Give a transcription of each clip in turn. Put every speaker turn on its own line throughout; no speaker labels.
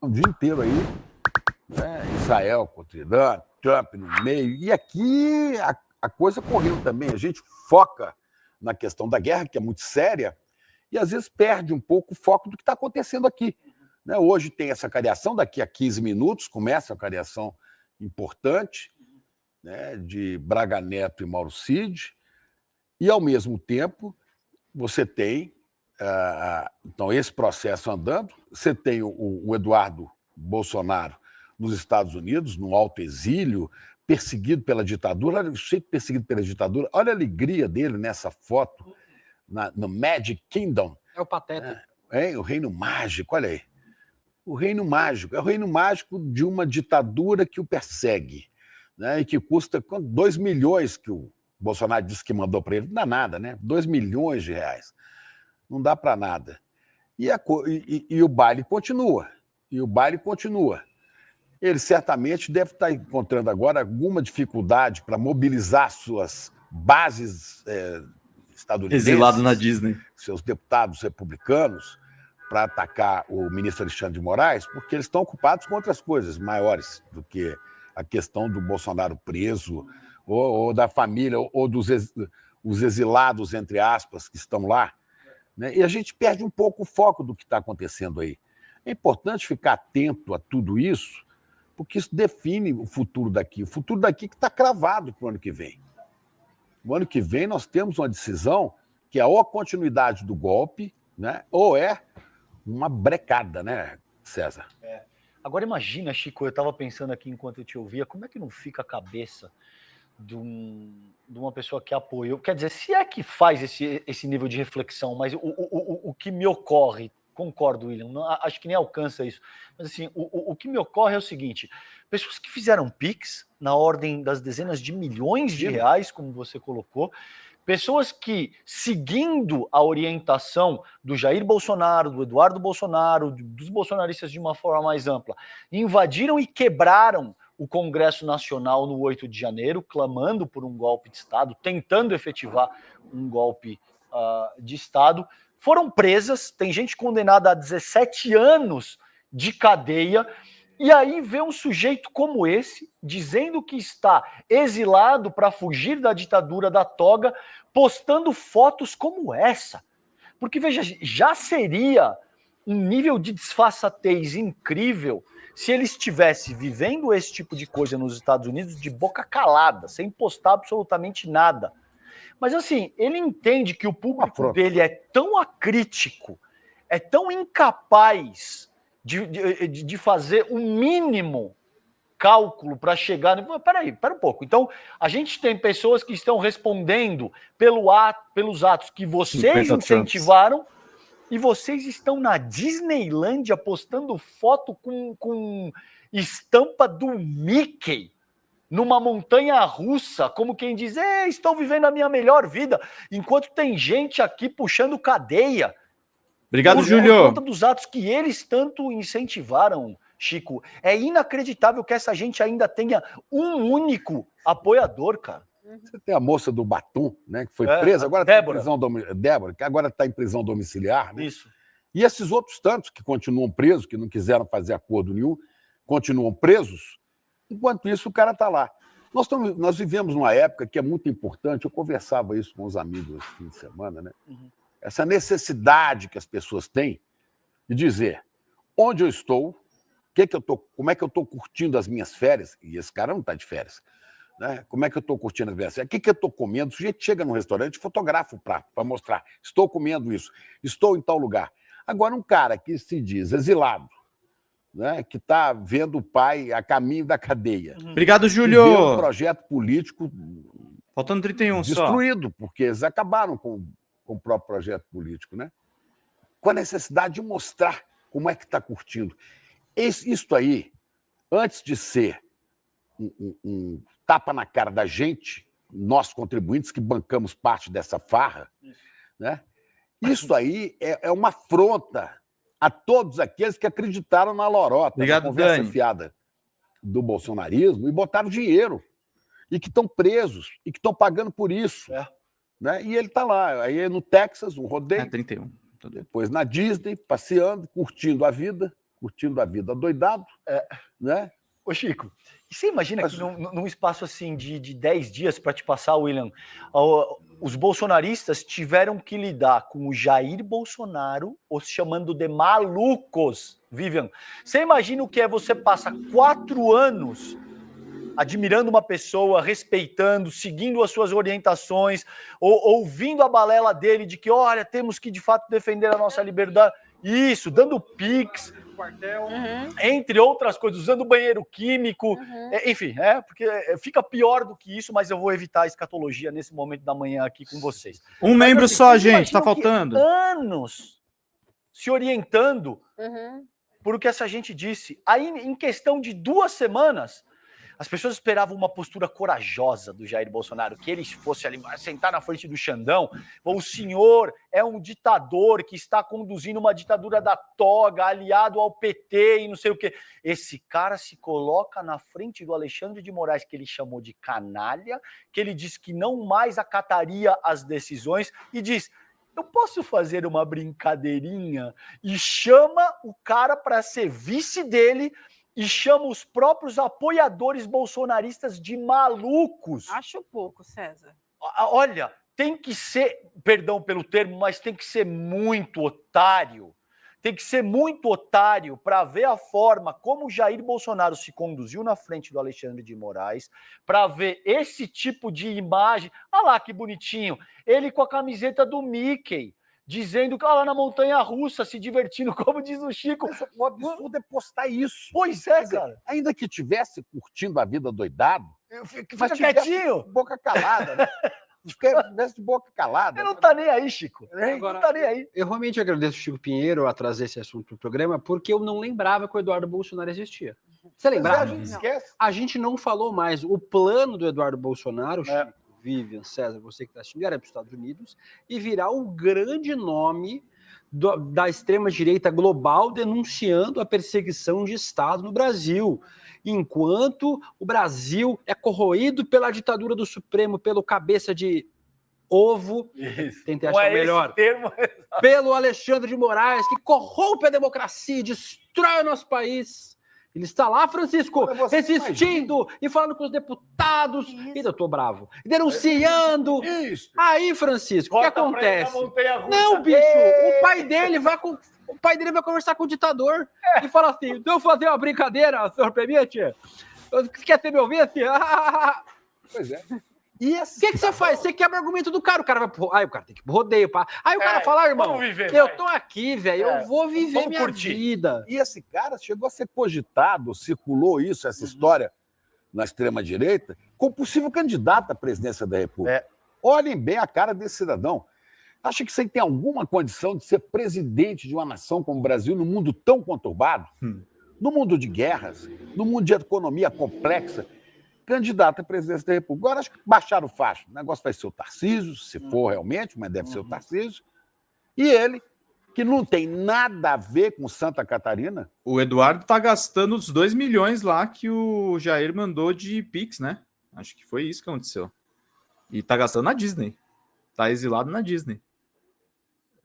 o dia inteiro aí, né? Israel contra Irã, Trump no meio. E aqui a coisa correu também. A gente foca na questão da guerra, que é muito séria, e às vezes perde um pouco o foco do que está acontecendo aqui. Né? Hoje tem essa cariação, daqui a 15 minutos começa a cariação importante, né, de Braga Neto e Mauro Cid, e, ao mesmo tempo, você tem então, esse processo andando, você tem o Eduardo Bolsonaro nos Estados Unidos, no alto exílio, perseguido pela ditadura, olha o jeito perseguido pela ditadura, olha a alegria dele nessa foto, no Magic Kingdom.
É o Pateta.
O Reino Mágico, olha aí. O Reino Mágico. É o Reino Mágico de uma ditadura que o persegue, né, e que custa 2 milhões que o Bolsonaro disse que mandou para ele. Não dá nada, né? 2 milhões de reais. Não dá para nada. E o baile continua. E o baile continua. Ele certamente deve estar encontrando agora alguma dificuldade para mobilizar suas bases estadunidenses,
exilado na Disney,
seus deputados republicanos, para atacar o ministro Alexandre de Moraes, porque eles estão ocupados com outras coisas maiores do que a questão do Bolsonaro preso, ou da família, ou dos os exilados, entre aspas, que estão lá. Né? E a gente perde um pouco o foco do que está acontecendo aí. É importante ficar atento a tudo isso, porque isso define o futuro daqui. O futuro daqui que está cravado para o ano que vem. O ano que vem nós temos uma decisão que é ou a continuidade do golpe, né, ou é uma brecada, né, César?
Agora imagina, Chico, eu estava pensando aqui enquanto eu te ouvia, como é que não fica a cabeça de uma pessoa que apoiou? Quer dizer, se é que faz esse nível de reflexão, mas o que me ocorre, concordo, William, não, acho que nem alcança isso, mas assim, o que me ocorre é o seguinte: pessoas que fizeram Pix na ordem das dezenas de milhões de reais, como você colocou, pessoas que, seguindo a orientação do Jair Bolsonaro, do Eduardo Bolsonaro, dos bolsonaristas de uma forma mais ampla, invadiram e quebraram o Congresso Nacional no 8 de janeiro, clamando por um golpe de Estado, tentando efetivar um golpe de Estado, foram presas, tem gente condenada a 17 anos de cadeia, e aí vê um sujeito como esse, dizendo que está exilado para fugir da ditadura da toga, postando fotos como essa. Porque, veja, já seria um nível de disfarçatez incrível se ele estivesse vivendo esse tipo de coisa nos Estados Unidos de boca calada, sem postar absolutamente nada. Mas, assim, ele entende que o público dele é tão acrítico, é tão incapaz de fazer o mínimo cálculo para chegar... Pera um pouco. Então, a gente tem pessoas que estão respondendo pelos atos que vocês incentivaram, e vocês estão na Disneylândia postando foto com estampa do Mickey numa montanha russa, como quem diz, estou vivendo a minha melhor vida, enquanto tem gente aqui puxando cadeia.
Obrigado, Júlio.
Por conta dos atos que eles tanto incentivaram, Chico. É inacreditável que essa gente ainda tenha um único apoiador, cara.
Você tem a moça do Batum, né, que foi presa, agora está em prisão Débora, que agora está em prisão domiciliar, né?
Isso.
E esses outros tantos que continuam presos, que não quiseram fazer acordo nenhum, continuam presos. Enquanto isso, o cara está lá. Nós vivemos numa época que é muito importante, eu conversava isso com os amigos esse fim de semana, né? Essa necessidade que as pessoas têm de dizer onde eu estou, como é que eu estou curtindo as minhas férias, e esse cara não está de férias, né? Como é que eu estou curtindo as minhas férias, o que eu estou comendo, o sujeito chega num restaurante, fotografa o prato para mostrar, estou comendo isso, estou em tal lugar. Agora, um cara que se diz exilado, né, que está vendo o pai a caminho da cadeia.
Obrigado, Júlio.
Vê um projeto político
faltando 31
destruído, porque eles acabaram com o próprio projeto político, né? Com a necessidade de mostrar como é que está curtindo. Isso aí, antes de ser um tapa na cara da gente, nós contribuintes que bancamos parte dessa farra, né? Isso aí é uma afronta a todos aqueles que acreditaram na lorota,
obrigado,
na conversa
Dani.
fiada do bolsonarismo e botaram dinheiro, e que estão presos, e que estão pagando por isso. Né? E ele está lá, aí no Texas, um rodeio,
31.
depois na Disney, passeando, curtindo a vida, curtindo a vida doidado, né?
Ô, Chico, e você imagina que num espaço assim de 10 dias para te passar, William, os bolsonaristas tiveram que lidar com o Jair Bolsonaro, os chamando de malucos, Vivian. Você imagina o que é você passa 4 anos admirando uma pessoa, respeitando, seguindo as suas orientações, ouvindo a balela dele de que, olha, temos que de fato defender a nossa liberdade. Isso, dando pix, quartel, entre outras coisas, usando banheiro químico, enfim, porque fica pior do que isso, mas eu vou evitar a escatologia nesse momento da manhã aqui com vocês.
Um membro só, gente, tá faltando.
Anos se orientando por o que essa gente disse. Aí, em questão de 2 semanas, as pessoas esperavam uma postura corajosa do Jair Bolsonaro, que ele fosse ali sentar na frente do Xandão. O senhor é um ditador que está conduzindo uma ditadura da toga, aliado ao PT e não sei o quê. Esse cara se coloca na frente do Alexandre de Moraes, que ele chamou de canalha, que ele disse que não mais acataria as decisões e diz: eu posso fazer uma brincadeirinha, e chama o cara para ser vice dele e chama os próprios apoiadores bolsonaristas de malucos.
Acho pouco, César.
Olha, tem que ser, perdão pelo termo, mas tem que ser muito otário. Tem que ser muito otário para ver a forma como o Jair Bolsonaro se conduziu na frente do Alexandre de Moraes, para ver esse tipo de imagem. Olha lá que bonitinho, ele com a camiseta do Mickey, dizendo que lá na montanha-russa, se divertindo, como diz o Chico.
O absurdo é postar isso.
Pois é, cara.
Ainda que tivesse curtindo a vida doidado,
Fica quietinho.
Boca calada, né? Tivesse de boca calada.
Ele não tá nem aí, Chico.
Agora,
não tá nem aí.
Eu realmente agradeço o Chico Pinheiro a trazer esse assunto para o programa, porque eu não lembrava que o Eduardo Bolsonaro existia. Você lembrava?
A gente esquece.
A gente não falou mais. O plano do Eduardo Bolsonaro, Chico, Vivian, César, você que está assistindo, era para os Estados Unidos e virar o grande nome da extrema-direita global denunciando a perseguição de Estado no Brasil, enquanto o Brasil é corroído pela ditadura do Supremo, pelo cabeça de ovo, tentei achar o melhor, pelo Alexandre de Moraes, que corrompe a democracia e destrói o nosso país. Ele está lá, Francisco, resistindo e falando com os deputados. E eu tô bravo. Denunciando.
Isso.
Aí, Francisco, o que acontece? Não, bicho, o pai dele vai conversar com o ditador e fala assim: deixa eu fazer uma brincadeira, senhor permite? Você quer ter me ouvido?
Pois é.
O que você faz? Você quebra o argumento do cara. O cara vai. Aí o cara tem que rodeio. Pá. Aí o cara fala: irmão, eu tô aqui, velho. Eu vou viver minha vida.
E esse cara chegou a ser cogitado, circulou isso, essa história na extrema-direita, como possível candidato à presidência da República. Olhem bem a cara desse cidadão. Acha que você tem alguma condição de ser presidente de uma nação como o Brasil num mundo tão conturbado? No mundo de guerras, no mundo de economia complexa? Candidato à presidência da República. Agora acho que baixaram o facho. O negócio vai ser o Tarcísio, se for realmente, mas deve ser o Tarcísio. E ele, que não tem nada a ver com Santa Catarina.
O Eduardo tá gastando os 2 milhões lá que o Jair mandou de Pix, né? Acho que foi isso que aconteceu. E tá gastando na Disney. Tá exilado na Disney.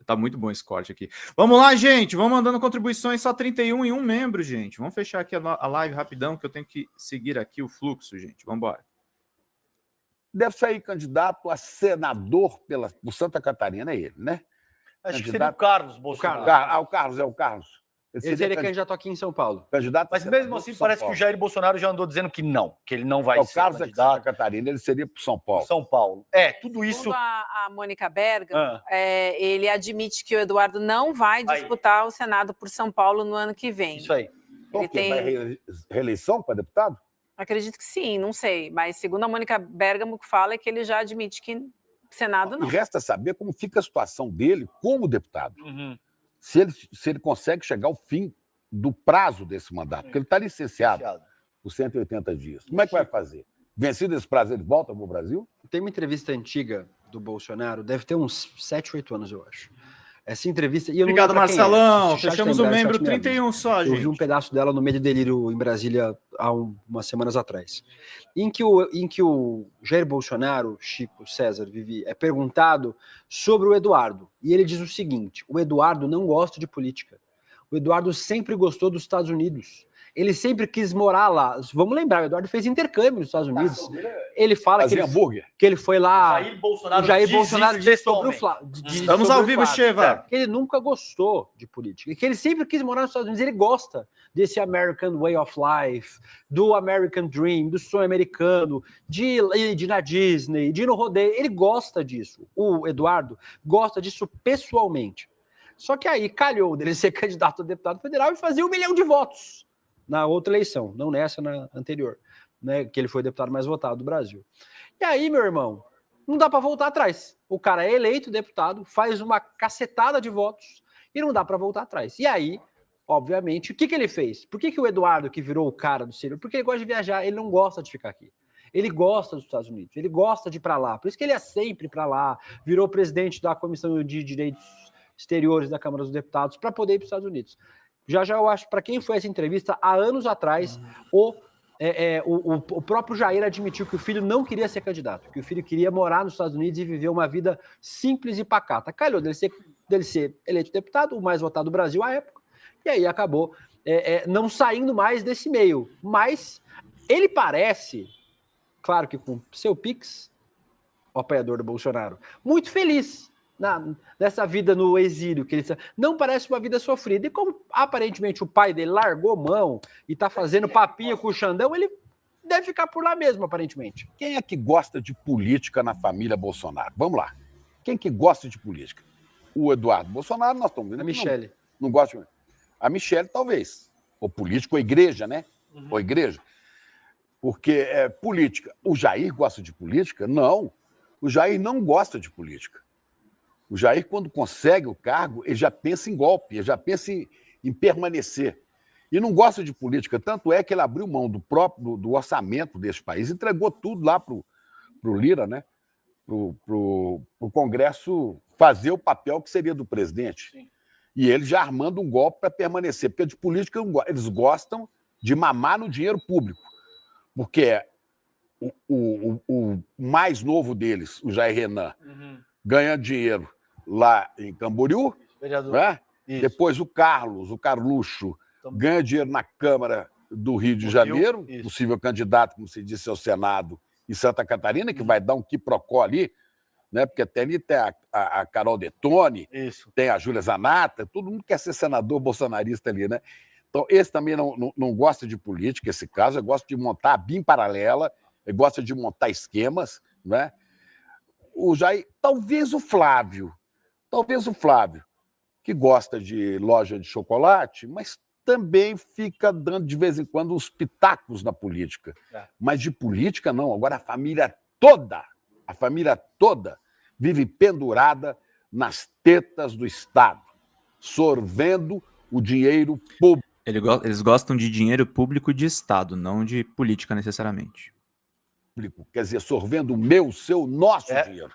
Tá muito bom esse corte aqui. Vamos lá, gente. Vamos mandando contribuições. Só 31 e 1 membro, gente. Vamos fechar aqui a live rapidão, que eu tenho que seguir aqui o fluxo, gente. Vamos embora.
Deve sair candidato a senador por Santa Catarina, é ele, né?
Acho que seria o Carlos Bolsonaro.
O Carlos.
Ele seria candidato aqui em São Paulo.
Candidato
Mas mesmo assim, parece que o Jair Bolsonaro já andou dizendo que não, que ele não vai
o
ser
Carlos
candidato.
É Santa Catarina, ele seria para São Paulo.
São Paulo. Tudo isso...
Segundo a Mônica Bergamo, ele admite que o Eduardo não vai disputar o Senado por São Paulo no ano que vem.
Isso aí.
Ele vai reeleição para deputado?
Acredito que sim, não sei. Mas segundo a Mônica Bergamo, o que fala é que ele já admite que Senado não.
E resta saber como fica a situação dele como deputado. Se ele consegue chegar ao fim do prazo desse mandato, porque ele está licenciado por 180 dias. Como é que vai fazer? Vencido esse prazo, ele volta para o Brasil?
Tem uma entrevista antiga do Bolsonaro, deve ter uns 7, 8 anos, eu acho. Essa entrevista... E
obrigado, Marcelão. Fechamos o membro 31 só, gente.
Eu vi um pedaço dela no Meio de Delírio em Brasília há umas semanas atrás. Em que o Jair Bolsonaro, Chico, César, Vivi, é perguntado sobre o Eduardo. E ele diz o seguinte: o Eduardo não gosta de política. O Eduardo sempre gostou dos Estados Unidos. Ele sempre quis morar lá. Vamos lembrar, o Eduardo fez intercâmbio nos Estados Unidos. Ele fala que ele foi lá...
O Jair Bolsonaro
disse sobre o
Estamos ao vivo, Cheva.
Que ele nunca gostou de política. E que ele sempre quis morar nos Estados Unidos. Ele gosta desse American Way of Life, do American Dream, do sonho americano, de ir na Disney, de ir no rodeio. Ele gosta disso. O Eduardo gosta disso pessoalmente. Só que aí calhou dele ser candidato a deputado federal e fazer 1 milhão de votos na outra eleição, não nessa, na anterior, né, que ele foi o deputado mais votado do Brasil. E aí, meu irmão, não dá para voltar atrás. O cara é eleito deputado, faz uma cacetada de votos e não dá para voltar atrás. E aí, obviamente, o que ele fez? Por que o Eduardo, que virou o cara do Ciro? Porque ele gosta de viajar, ele não gosta de ficar aqui. Ele gosta dos Estados Unidos, ele gosta de ir para lá. Por isso que ele é sempre para lá, virou presidente da Comissão de Direitos Exteriores da Câmara dos Deputados para poder ir para os Estados Unidos. Já eu acho, para quem foi essa entrevista, há anos atrás, o próprio Jair admitiu que o filho não queria ser candidato, que o filho queria morar nos Estados Unidos e viver uma vida simples e pacata. Calhou dele ser eleito deputado, o mais votado do Brasil à época, e aí acabou não saindo mais desse meio. Mas ele parece, claro que com seu Pix, o apoiador do Bolsonaro, muito feliz nessa vida no exílio, que ele não parece uma vida sofrida. E como aparentemente o pai dele largou mão e tá fazendo papinho com o Xandão, ele deve ficar por lá mesmo, aparentemente.
Quem é que gosta de política na família Bolsonaro? Vamos lá. Quem que gosta de política? O Eduardo Bolsonaro, nós estamos vendo.
A Michele.
Não gosta de... A Michele, talvez. Ou político, ou igreja, né? Ou igreja. Porque política. O Jair gosta de política? Não. O Jair não gosta de política. O Jair, quando consegue o cargo, ele já pensa em golpe, ele já pensa em permanecer. E não gosta de política. Tanto é que ele abriu mão do orçamento desse país, entregou tudo lá para o Lira, né? Para o Congresso fazer o papel que seria do presidente. Sim. E ele já armando um golpe para permanecer. Porque de política eles gostam de mamar no dinheiro público. Porque o mais novo deles, o Jair Renan, ganha dinheiro lá em Camboriú, né? Depois o Carluxo, ganha dinheiro na Câmara do Rio de Janeiro, possível candidato, como se disse, ao Senado em Santa Catarina, que vai dar um quiprocó ali, né? Porque até ali tem a Carol Detone, tem a Júlia Zanata, todo mundo quer ser senador bolsonarista ali, né? Então, esse também não gosta de política, esse caso, ele gosta de montar a BIM paralela, ele gosta de montar esquemas, né? O Jair, talvez o Flávio, que gosta de loja de chocolate, mas também fica dando de vez em quando uns pitacos na política. Mas de política não, agora a família toda vive pendurada nas tetas do Estado, sorvendo o dinheiro público.
Eles gostam de dinheiro público de Estado, não de política necessariamente.
Quer dizer, sorvendo o seu, nosso dinheiro.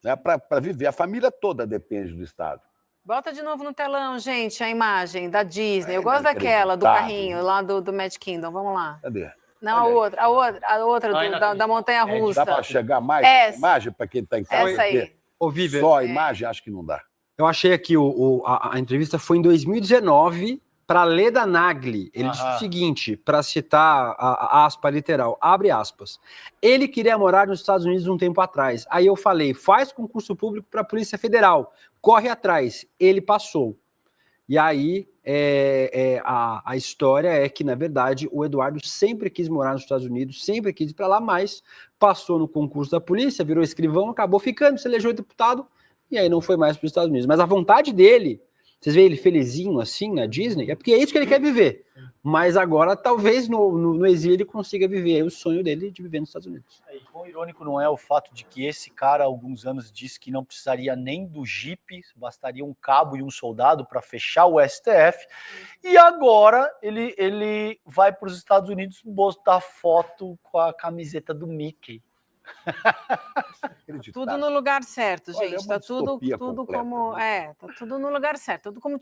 Né, para viver. A família toda depende do Estado.
Bota de novo no telão, gente, a imagem da Disney. Eu gosto daquela, do carrinho, lá do Magic Kingdom. Vamos lá.
Cadê?
Não, a outra da montanha-russa.
Dá para chegar mais a imagem para quem está em casa?
Essa aí.
Só a imagem, acho que não dá.
Eu achei aqui, a entrevista foi em 2019, para Leda Nagli. Ele disse o seguinte, para citar a aspa literal, abre aspas. Ele queria morar nos Estados Unidos um tempo atrás. Aí eu falei, faz concurso público para a Polícia Federal, corre atrás. Ele passou. E aí a história é que, na verdade, o Eduardo sempre quis morar nos Estados Unidos, sempre quis ir para lá, mas passou no concurso da polícia, virou escrivão, acabou ficando, se elegeu deputado, e aí não foi mais para os Estados Unidos. Mas a vontade dele, vocês veem ele felizinho assim na Disney, é porque é isso que ele quer viver. Mas agora, talvez no exílio, ele consiga viver o sonho dele de viver nos Estados Unidos.
E quão irônico não é o fato de que esse cara, há alguns anos, disse que não precisaria nem do Jeep, bastaria um cabo e um soldado para fechar o STF, e agora ele vai para os Estados Unidos botar foto com a camiseta do Mickey.
Tudo no lugar certo, gente. Tá tudo como tá tudo no lugar certo. Tudo como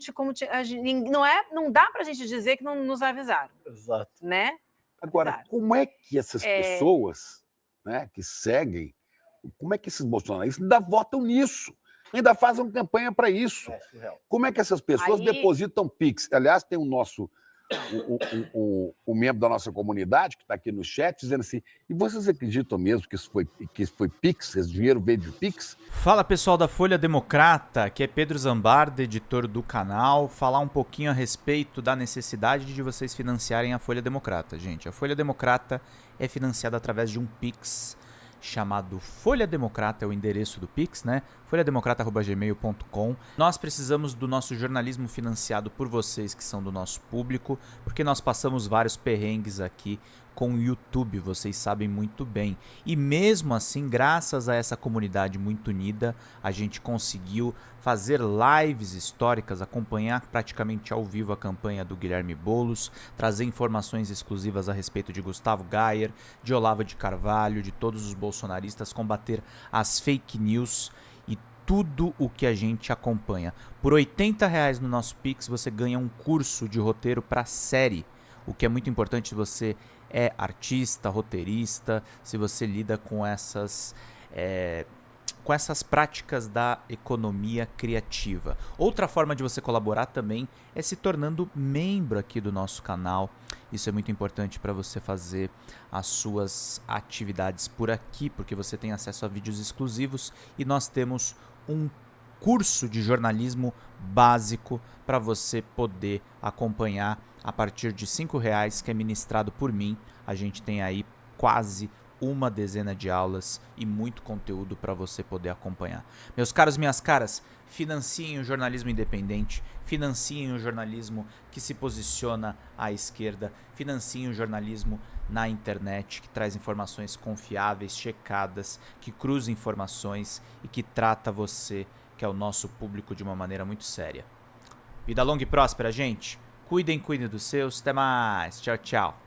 não dá pra gente dizer que não nos avisaram.
Exato.
Né?
Agora, como é que essas pessoas, né, que seguem, como é que esses bolsonaristas ainda votam nisso? Ainda fazem campanha para isso.
É surreal.
Como é que essas pessoas
Aí-
depositam Pix? Aliás, tem o nosso o membro da nossa comunidade que está aqui no chat dizendo assim: e vocês acreditam mesmo que isso foi Pix? Esse dinheiro veio de Pix?
Fala pessoal da Folha Democrata, aqui é Pedro Zambarda, editor do canal, falar um pouquinho a respeito da necessidade de vocês financiarem a Folha Democrata, gente. A Folha Democrata é financiada através de um Pix chamado Folha Democrata, é o endereço do Pix, né? folhademocrata@gmail.com. Nós precisamos do nosso jornalismo financiado por vocês que são do nosso público, porque nós passamos vários perrengues aqui com o YouTube, vocês sabem muito bem. E mesmo assim, graças a essa comunidade muito unida, a gente conseguiu fazer lives históricas, acompanhar praticamente ao vivo a campanha do Guilherme Boulos, trazer informações exclusivas a respeito de Gustavo Gayer, de Olavo de Carvalho, de todos os bolsonaristas, combater as fake news e tudo o que a gente acompanha. Por R$80 no nosso Pix, você ganha um curso de roteiro para série, o que é muito importante se você é artista, roteirista, se você lida com essas práticas da economia criativa. Outra forma de você colaborar também é se tornando membro aqui do nosso canal. Isso é muito importante para você fazer as suas atividades por aqui, porque você tem acesso a vídeos exclusivos e nós temos um curso de jornalismo básico para você poder acompanhar a partir de R$5, que é ministrado por mim. A gente tem aí quase uma dezena de aulas e muito conteúdo para você poder acompanhar. Meus caros, minhas caras, financiem o jornalismo independente, financiem o jornalismo que se posiciona à esquerda, financiem o jornalismo na internet, que traz informações confiáveis, checadas, que cruza informações e que trata você, que é o nosso público, de uma maneira muito séria. Vida longa e próspera, gente. Cuidem dos seus. Até mais. Tchau, tchau.